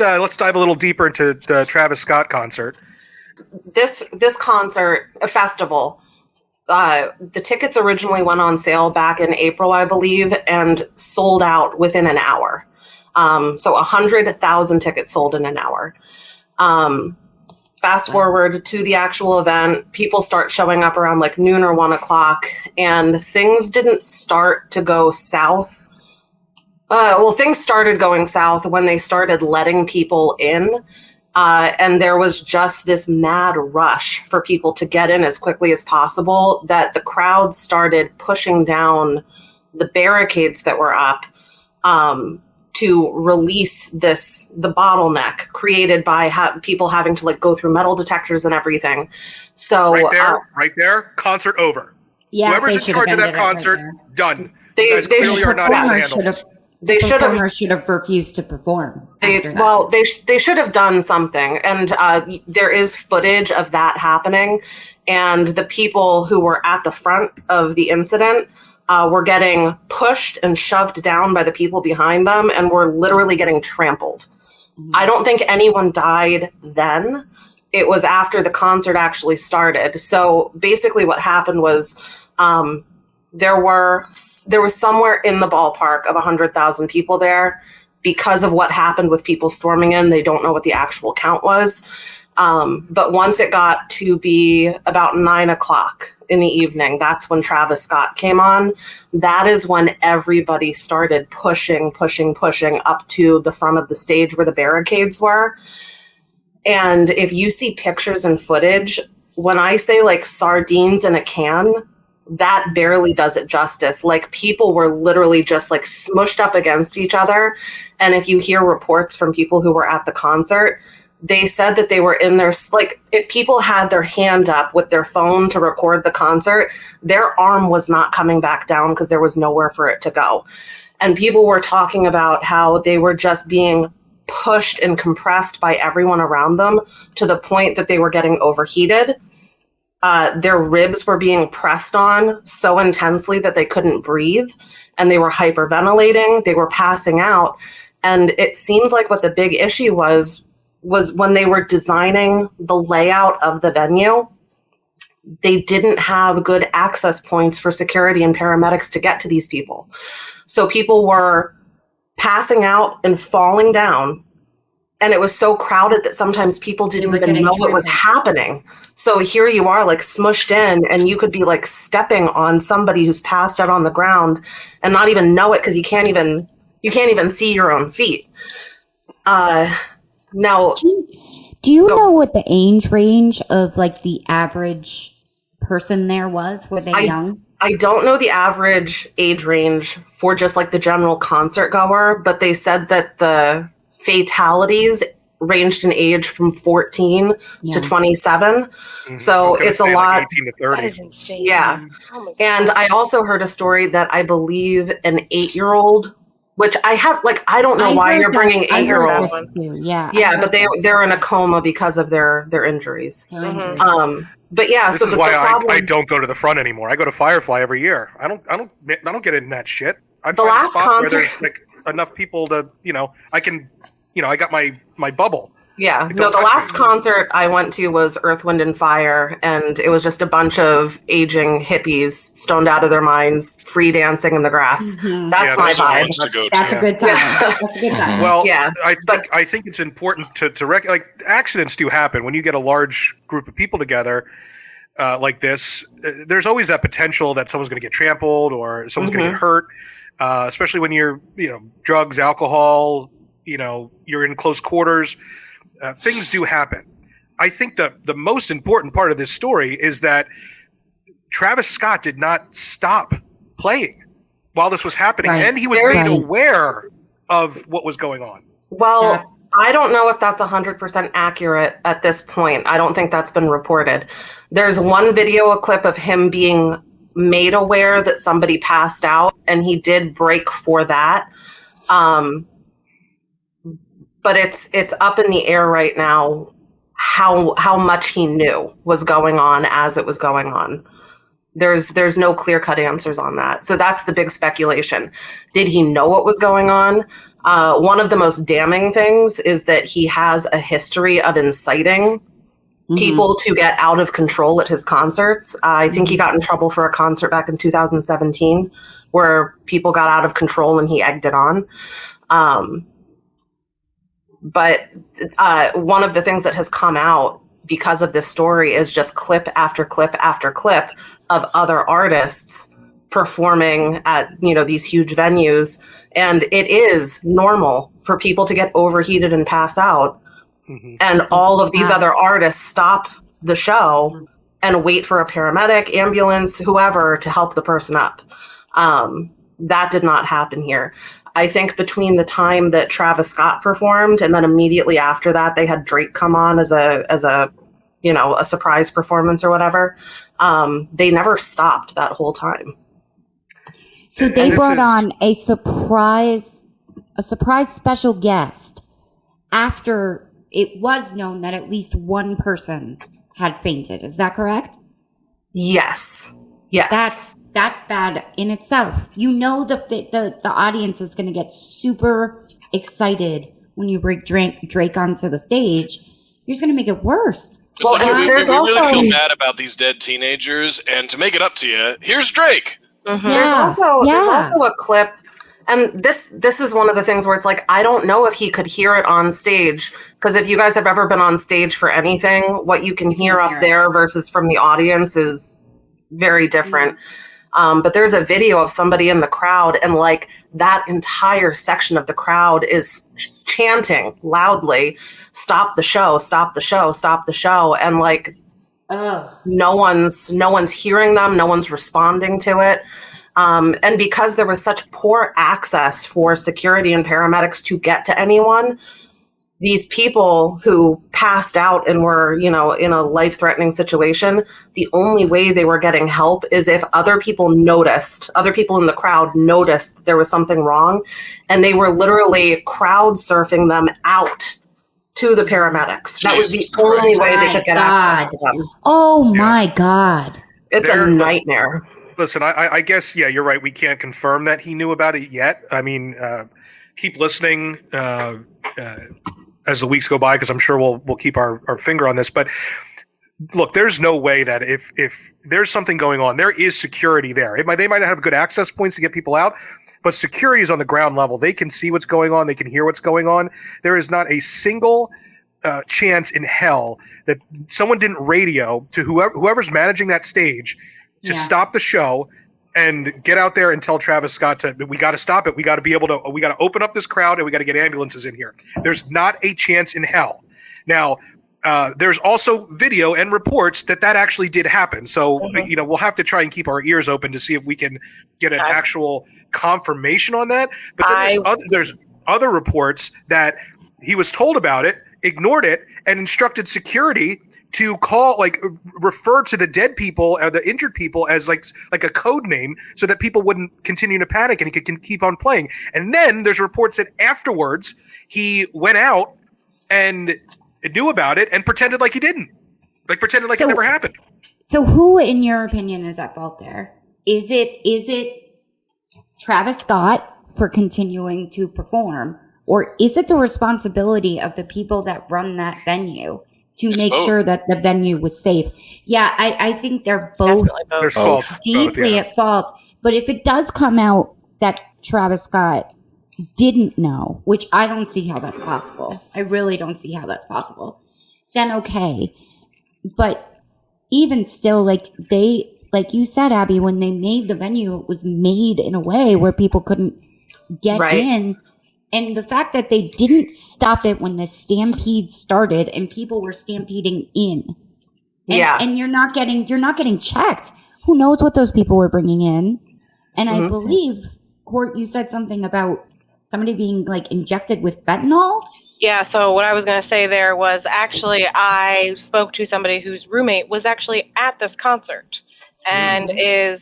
let's dive a little deeper into the Travis Scott concert. This concert, a festival, the tickets originally went on sale back in April, I believe, and sold out within an hour. So 100,000 tickets sold in an hour. Fast forward to the actual event, people start showing up around like noon or 1 o'clock, and things didn't start to go south. Things started going south when they started letting people in. And there was just this mad rush for people to get in as quickly as possible that the crowd started pushing down the barricades that were up to release the bottleneck created by people having to like go through metal detectors and everything. So right there, concert over. Yeah, whoever's in charge of that concert, done. They clearly are not handled. They should have refused to perform. They should have done something, and there is footage of that happening. And the people who were at the front of the incident were getting pushed and shoved down by the people behind them, and were literally getting trampled. Mm-hmm. I don't think anyone died then. It was after the concert actually started. So basically, what happened was. There was somewhere in the ballpark of 100,000 people there. Because of what happened with people storming in, they don't know what the actual count was. But once it got to be about 9 o'clock in the evening, that's when Travis Scott came on. That is when everybody started pushing up to the front of the stage where the barricades were. And if you see pictures and footage, when I say like sardines in a can, that barely does it justice. Like people were literally just like smushed up against each other. And if you hear reports from people who were at the concert, they said that they were in their, like if people had their hand up with their phone to record the concert, their arm was not coming back down because there was nowhere for it to go. And people were talking about how they were just being pushed and compressed by everyone around them to the point that they were getting overheated. Their ribs were being pressed on so intensely that they couldn't breathe, and they were hyperventilating. They were passing out. And it seems like what the big issue was when they were designing the layout of the venue, they didn't have good access points for security and paramedics to get to these people. So people were passing out and falling down. And it was so crowded that sometimes people didn't even know what was happening. So here you are like smushed in, and you could be like stepping on somebody who's passed out on the ground and not even know it because you can't even see your own feet. Now, do you know what the age range of like the average person there was? Were they young? I don't know the average age range for just like the general concert goer, but they said that the fatalities ranged in age from 14 to 27. Mm-hmm. So it's a lot. Like 18 to 30. Yeah. And I also heard a story that I believe an 8-year-old, which I don't know why you're bringing 8-year-olds. Yeah, but they're in a coma because of their injuries. Mm-hmm. But yeah, this is why I don't go to the front anymore. I go to Firefly every year. I don't get in that shit. I find a spot where there's like enough people to, I got my bubble. Yeah. No, the last concert I went to was Earth, Wind, and Fire, and it was just a bunch of aging hippies stoned out of their minds, free dancing in the grass. Mm-hmm. That's my vibe. That's a good time. That's a good time. Well, yeah, I think it's important to like accidents do happen when you get a large group of people together. Like this, there's always that potential that someone's going to get trampled or someone's going to get hurt, especially when you're, drugs, alcohol, you're in close quarters. Things do happen. I think the most important part of this story is that Travis Scott did not stop playing while this was happening, and he was made aware of what was going on. Well, I don't know if that's 100% accurate at this point. I don't think that's been reported. There's one video clip of him being made aware that somebody passed out, and he did break for that. But it's up in the air right now how much he knew was going on as it was going on. There's no clear-cut answers on that. So that's the big speculation. Did he know what was going on? One of the most damning things is that he has a history of inciting people to get out of control at his concerts. I think he got in trouble for a concert back in 2017 where people got out of control and he egged it on. But one of the things that has come out because of this story is just clip after clip after clip of other artists performing at, these huge venues. And it is normal for people to get overheated and pass out. And all of these other artists stop the show and wait for a paramedic, ambulance, whoever to help the person up. That did not happen here. I think between the time that Travis Scott performed and then immediately after that, they had Drake come on as a surprise performance or whatever. They never stopped that whole time. So they brought on a surprise special guest after it was known that at least one person had fainted. Is that correct? Yes. That's bad in itself. The audience is going to get super excited when you bring Drake onto the stage. You're just going to make it worse. Well, we really feel bad about these dead teenagers, and to make it up to you, here's Drake. Mm-hmm. There's also a clip, and this is one of the things where it's like, I don't know if he could hear it on stage, because if you guys have ever been on stage for anything, what you can hear up there versus from the audience is very different. But there's a video of somebody in the crowd, and like that entire section of the crowd is chanting loudly, "Stop the show! Stop the show! Stop the show!" And like, no one's hearing them, no one's responding to it. And because there was such poor access for security and paramedics to get to anyone, these people who passed out and were, in a life-threatening situation, the only way they were getting help is if other people in the crowd noticed there was something wrong, and they were literally crowd surfing them out to the paramedics. That was the only way they could get access to them. Oh my God. It's a nightmare. Listen, I guess, you're right. We can't confirm that he knew about it yet. I mean, keep listening as the weeks go by, because I'm sure we'll keep our finger on this. But look, there's no way that if there's something going on, there is security there. They might not have good access points to get people out, but security is on the ground level. They can see what's going on. They can hear what's going on. There is not a single chance in hell that someone didn't radio to whoever's managing that stage to stop the show and get out there and tell Travis Scott we got to stop it. We got to open up this crowd, and we got to get ambulances in here. There's not a chance in hell. Now, there's also video and reports that actually did happen. So, we'll have to try and keep our ears open to see if we can get an actual confirmation on that. But then there's other reports that he was told about it, ignored it, and instructed security to refer to the dead people or the injured people as like a code name so that people wouldn't continue to panic and he could keep on playing. And then there's reports that afterwards he went out and knew about it and pretended like he didn't. Pretended like it never happened. So who, in your opinion, is at fault there? Is it Travis Scott for continuing to perform, or is it the responsibility of the people that run that venue to make sure that the venue was safe? Yeah, I think they're both deeply at fault. But if it does come out that Travis Scott didn't know, which I don't see how that's possible. I really don't see how that's possible. Then okay. But even still, like you said, Abby, when they made the venue, it was made in a way where people couldn't get in. And the fact that they didn't stop it when the stampede started and people were stampeding in. And you're not getting checked. Who knows what those people were bringing in? And I believe, Court, you said something about somebody being injected with fentanyl. Yeah, so what I was going to say there was actually I spoke to somebody whose roommate was actually at this concert and is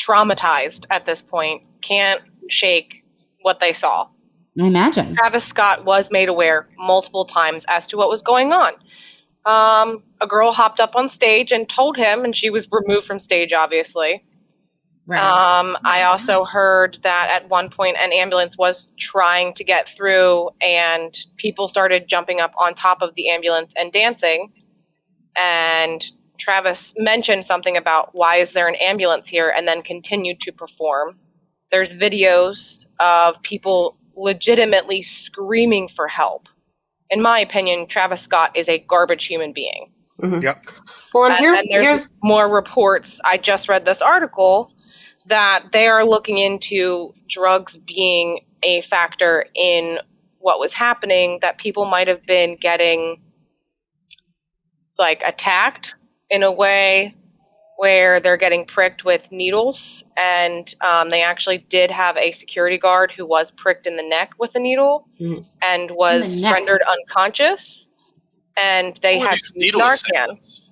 traumatized at this point, can't shake what they saw. I imagine. Travis Scott was made aware multiple times as to what was going on. a girl hopped up on stage and told him, and she was removed from stage, obviously. Right. I also heard that at one point an ambulance was trying to get through, and people started jumping up on top of the ambulance and dancing. And Travis mentioned something about why is there an ambulance here, and then continued to perform. There's videos of people legitimately screaming for help. In my opinion, Travis Scott is a garbage human being. Mhm. Yep. Well, and There's here's more reports. I just read this article that they are looking into drugs being a factor in what was happening, that people might have been getting like attacked in a way where they're getting pricked with needles, and they actually did have a security guard who was pricked in the neck with a needle and was In the neck. rendered unconscious, and they Who were had these to use needle Narcan. assailants?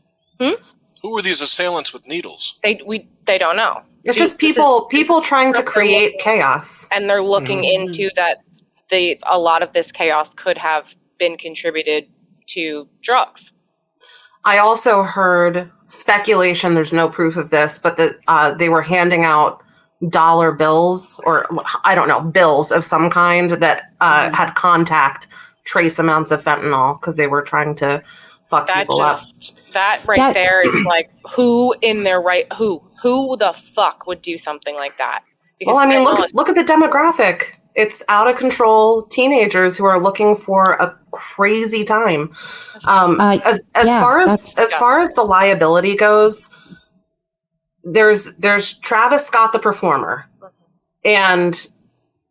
Who were these assailants with needles? They don't know. it's just people trying to create chaos. And they're looking into that a lot of this chaos could have been contributed to drugs. I also heard speculation, there's no proof of this, but that they were handing out dollar bills, or I don't know, bills of some kind that had contact trace amounts of fentanyl because they were trying to fuck people up. That there is like, who the fuck would do something like that? Because Well, I mean, fentanyl look at the demographic. It's out of control teenagers who are looking for a crazy time. As far as the liability goes, there's Travis Scott, the performer, and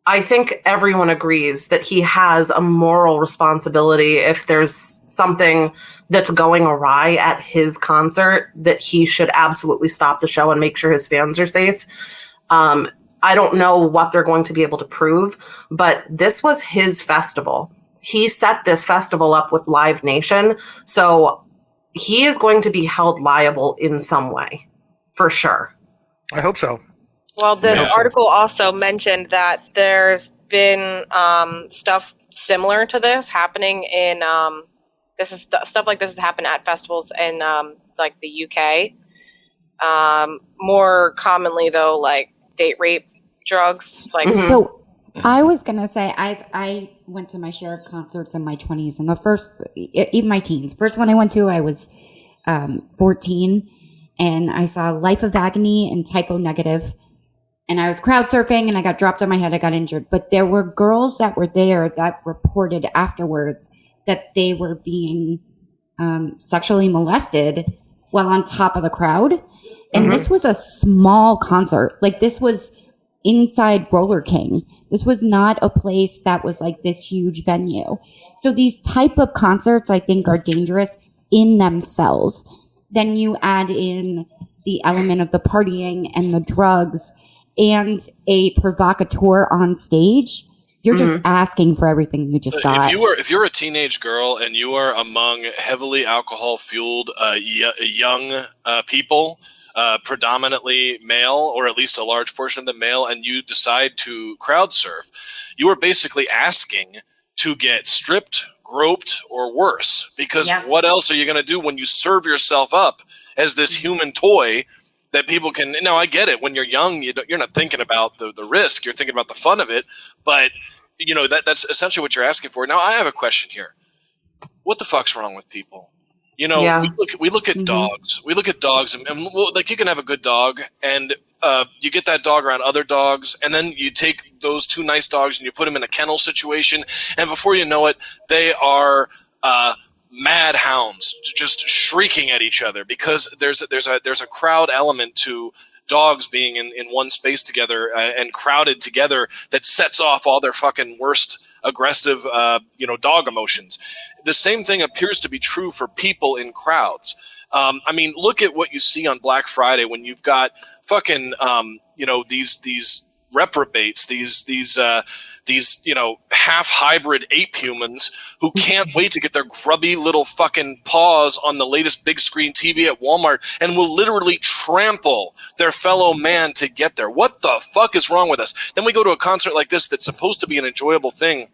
I think everyone agrees that he has a moral responsibility if there's something that's going awry at his concert, that he should absolutely stop the show and make sure his fans are safe. I don't know what they're going to be able to prove, but this was his festival. He set this festival up with Live Nation, so he is going to be held liable in some way, for sure. I hope so. Well, this article also mentioned that there's been stuff similar to this happening in stuff like this has happened at festivals in like the UK. More commonly, though, like date rape, drugs. Like So I was gonna say I went to my share of concerts in my 20s, and even my teens. First one I went to, I was 14, and I saw Life of Agony and Typo Negative. And I was crowd surfing, and I got dropped on my head. I got injured. But there were girls that were there that reported afterwards that they were being sexually molested while on top of the crowd. And this was a small concert. Like, this was inside Roller King. This was not a place that was like this huge venue. So these type of concerts, I think, are dangerous in themselves. Then you add in the element of the partying and the drugs and a provocateur on stage. You're just asking for everything you just got. If you're a teenage girl and you are among heavily alcohol fueled young people, predominantly male, or at least a large portion of them male, and you decide to crowd surf, you are basically asking to get stripped, groped, or worse. Because what else are you going to do when you serve yourself up as this human toy that people can? Now, I get it. When you're young, you're not thinking about the risk. You're thinking about the fun of it. But that's essentially what you're asking for. Now, I have a question here. What the fuck's wrong with people? We look at dogs. We look at dogs, and like, you can have a good dog, and you get that dog around other dogs, and then you take those two nice dogs and you put them in a kennel situation, and before you know it, they are mad hounds just shrieking at each other because there's a crowd element to dogs being in one space together and crowded together that sets off all their fucking worst aggressive dog emotions. The same thing appears to be true for people in crowds. I mean, look at what you see on Black Friday when you've got fucking these reprobates, these half hybrid ape humans who can't wait to get their grubby little fucking paws on the latest big screen TV at Walmart and will literally trample their fellow man to get there. What the fuck is wrong with us? Then we go to a concert like this that's supposed to be an enjoyable thing,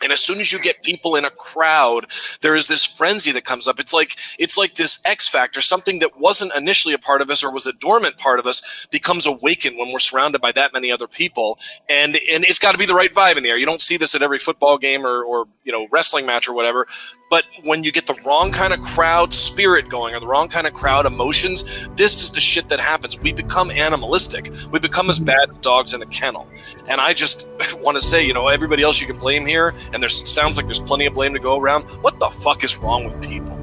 And as soon as you get people in a crowd, there is this frenzy that comes up. It's like this X factor, something that wasn't initially a part of us or was a dormant part of us becomes awakened when we're surrounded by that many other people. And it's got to be the right vibe in the air. You don't see this at every football game or wrestling match or whatever. But when you get the wrong kind of crowd spirit going or the wrong kind of crowd emotions, this is the shit that happens. We become animalistic. We become as bad as dogs in a kennel. And I just want to say, everybody else you can blame here, and sounds like there's plenty of blame to go around. What the fuck is wrong with people?